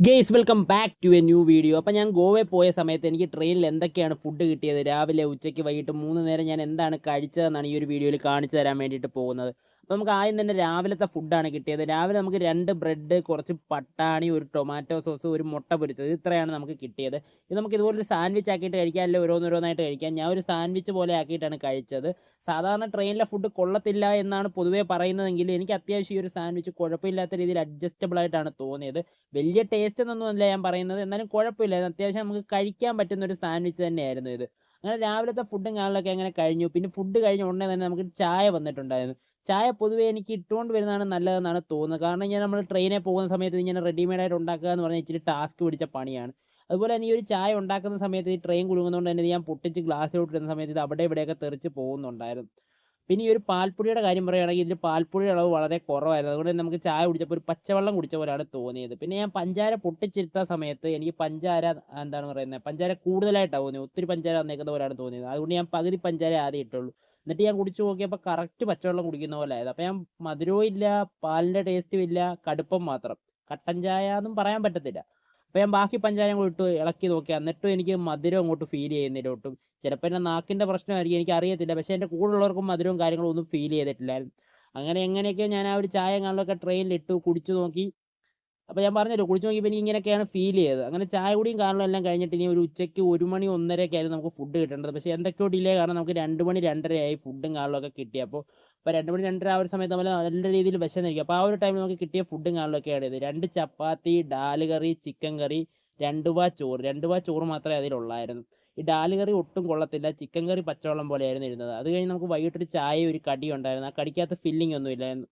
Guys welcome back to a new video. അപ്പോൾ ഞാൻ ഗോവയിൽ പോയ സമയത്ത് എനിക്ക് ട്രെയിനിൽ എന്തൊക്കെയാണ് ഫുഡ് കിട്ടിയത്, രാവിലെ ഉച്ചയ്ക്ക് വൈകിട്ട് 3 നേരം ഞാൻ എന്താണ് കഴിച്ചതെന്നാണ് ഈ ഒരു വീഡിയോയിൽ കാണിച്ചു തരാൻ വേണ്ടിയിട്ട് പോകുന്നത്. അപ്പോൾ നമുക്ക് ആദ്യം തന്നെ രാവിലത്തെ ഫുഡാണ് കിട്ടിയത്. രാവിലെ നമുക്ക് 2 ബ്രെഡ്, കുറച്ച് പട്ടാണി, ഒരു ടൊമാറ്റോ സോസ്, ഒരു മുട്ട പൊരിച്ചത്, ഇത്രയാണ് നമുക്ക് കിട്ടിയത്. ഇത് നമുക്ക് ഇതുപോലൊരു സാൻഡ്വിച്ച് ആക്കിയിട്ട് കഴിക്കാം, അല്ലെങ്കിൽ ഓരോന്നോരോന്നായിട്ട് കഴിക്കാം. ഞാൻ ഒരു സാൻഡ്വിച്ച് പോലെ ആക്കിയിട്ടാണ് കഴിച്ചത്. സാധാരണ ട്രെയിനിലെ ഫുഡ് കൊള്ളത്തില്ല എന്നാണ് പൊതുവേ പറയുന്നതെങ്കിൽ എനിക്ക് അത്യാവശ്യം ഈ ഒരു സാൻഡ്വിച്ച് കുഴപ്പമില്ലാത്ത രീതിയിൽ അഡ്ജസ്റ്റബിൾ ആയിട്ടാണ് തോന്നിയത്. വലിയ ടേസ്റ്റ് എന്നൊന്നുമല്ല ഞാൻ പറയുന്നത്, എന്നാലും കുഴപ്പമില്ലായിരുന്നു. അത്യാവശ്യം നമുക്ക് കഴിക്കാൻ പറ്റുന്ന ഒരു സാൻഡ്വിച്ച് തന്നെയായിരുന്നു ഇത്. അങ്ങനെ രാവിലത്തെ ഫുഡും കാര്യങ്ങളൊക്കെ അങ്ങനെ കഴിഞ്ഞു. പിന്നെ ഫുഡ് കഴിഞ്ഞ ഉടനെ തന്നെ നമുക്ക് ചായ വന്നിട്ടുണ്ടായിരുന്നു. ചായ പൊതുവേ എനിക്ക് ഇട്ടുകൊണ്ട് വരുന്നതാണ് നല്ലതെന്നാണ് തോന്നുന്നത്. കാരണം ഇങ്ങനെ നമ്മൾ ട്രെയിനിൽ പോകുന്ന സമയത്ത് ഇങ്ങനെ റെഡിമെയ്ഡായിട്ട് ഉണ്ടാക്കുക എന്ന് പറഞ്ഞാൽ ഇച്ചിരി ടാസ്ക് പിടിച്ച പണിയാണ്. അതുപോലെ തന്നെ ഈ ഒരു ചായ ഉണ്ടാക്കുന്ന സമയത്ത് ഈ ട്രെയിൻ കുലുങ്ങുന്നതുകൊണ്ട് തന്നെ ഇത് ഞാൻ പൊട്ടിച്ച് ഗ്ലാസ്സിലോട്ട് ഇടുന്ന സമയത്ത് ഇത് അവിടെ ഇവിടെയൊക്കെ തെറിച്ച് പോകുന്നുണ്ടായിരുന്നു. പിന്നെ ഈ ഒരു പാൽപ്പൊടിയുടെ കാര്യം പറയുകയാണെങ്കിൽ ഇതിൽ പാൽപ്പൊടിയുടെ അളവ് വളരെ കുറവായിരുന്നു. അതുകൊണ്ട് തന്നെ നമുക്ക് ചായ കുടിച്ചപ്പോൾ ഒരു പച്ചവെള്ളം കുടിച്ച പോലെയാണ് തോന്നിയത്. പിന്നെ ഞാൻ പഞ്ചാര പൊട്ടിച്ചിട്ട സമയത്ത് എനിക്ക് പഞ്ചാര എന്താണ് പറയുന്നത്, പഞ്ചാര കൂടുതലായിട്ടാണ് തോന്നിയത്. ഒത്തിരി പഞ്ചാര വന്നേക്കുന്ന പോലെയാണ് തോന്നിയത്. അതുകൊണ്ട് ഞാൻ പകുതി പഞ്ചാര ആദ്യം ഇട്ടുള്ളൂ. എന്നിട്ട് ഞാൻ കുടിച്ചു നോക്കിയപ്പോൾ കറക്റ്റ് പച്ചവെള്ളം കുടിക്കുന്ന പോലെ ആയത്. അപ്പോൾ ഞാൻ മധുരവും ഇല്ല, പാലിൻ്റെ ടേസ്റ്റും ഇല്ല, കടുപ്പം മാത്രം. കട്ടൻ ചായ എന്നും പറയാൻ പറ്റത്തില്ല. അപ്പോൾ ഞാൻ ബാക്കി പഞ്ചാരയും കൂടി ഇട്ട് ഇളക്കി നോക്കി. എന്നിട്ടും എനിക്ക് മധുരം അങ്ങോട്ട് ഫീൽ ചെയ്യുന്നില്ല ഒട്ടും. ചിലപ്പോൾ എൻ്റെ നാക്കിൻ്റെ പ്രശ്നമായിരിക്കും, എനിക്കറിയത്തില്ല. പക്ഷേ എൻ്റെ കൂടെയുള്ളവർക്കും മധുരവും കാര്യങ്ങളും ഒന്നും ഫീൽ ചെയ്തിട്ടില്ലായിരുന്നു. അങ്ങനെ എങ്ങനെയൊക്കെയോ ഞാൻ ആ ഒരു ചായ കാണലൊക്കെ ട്രെയിനിലിട്ടു, കുടിച്ചു നോക്കി. അപ്പോൾ ഞാൻ പറഞ്ഞല്ലോ, കുടിച്ചു നോക്കിയപ്പോൾ എനിക്ക് ഇങ്ങനെയൊക്കെയാണ് ഫീൽ ചെയ്തത്. അങ്ങനെ ചായ കുടിയും കാണലും എല്ലാം കഴിഞ്ഞിട്ട് ഇനി ഒരു ഉച്ചയ്ക്ക് 1 മണി 1:30 ആയിരുന്നു നമുക്ക് ഫുഡ് കിട്ടേണ്ടത്. പക്ഷേ എന്തൊക്കെയോ ഡിലേ കാരണം നമുക്ക് 2 മണി 2:30 ആയി ഫുഡും കാണലുമൊക്കെ കിട്ടിയപ്പോൾ. അപ്പോൾ 2 മണി 2:30 ആ ഒരു സമയത്ത് നമ്മൾ നല്ല രീതിയിൽ വിശന്നിരിക്കും. അപ്പോൾ ആ ഒരു ടൈമിൽ നമുക്ക് കിട്ടിയ ഫുഡും കാണലുമൊക്കെയാണ് ഇത്. 2 ചപ്പാത്തി, ഡാൽ കറി, ചിക്കൻ കറി, 2 വാ ചോറ്. 2 വാ ചോറ് മാത്രമേ അതിലുള്ളായിരുന്നു. ഈ ഡാൽ കറി ഒട്ടും കൊള്ളത്തില്ല. ചിക്കൻ കറി പച്ചവെള്ളം പോലെയായിരുന്നു ഇരുന്നത്. അത് കഴിഞ്ഞ് നമുക്ക് വൈകിട്ടൊരു ചായയും ഒരു കടിയും ഉണ്ടായിരുന്നു. ആ കടിക്കകത്ത് ഫില്ലിംഗ് ഒന്നും ഇല്ലായിരുന്നു.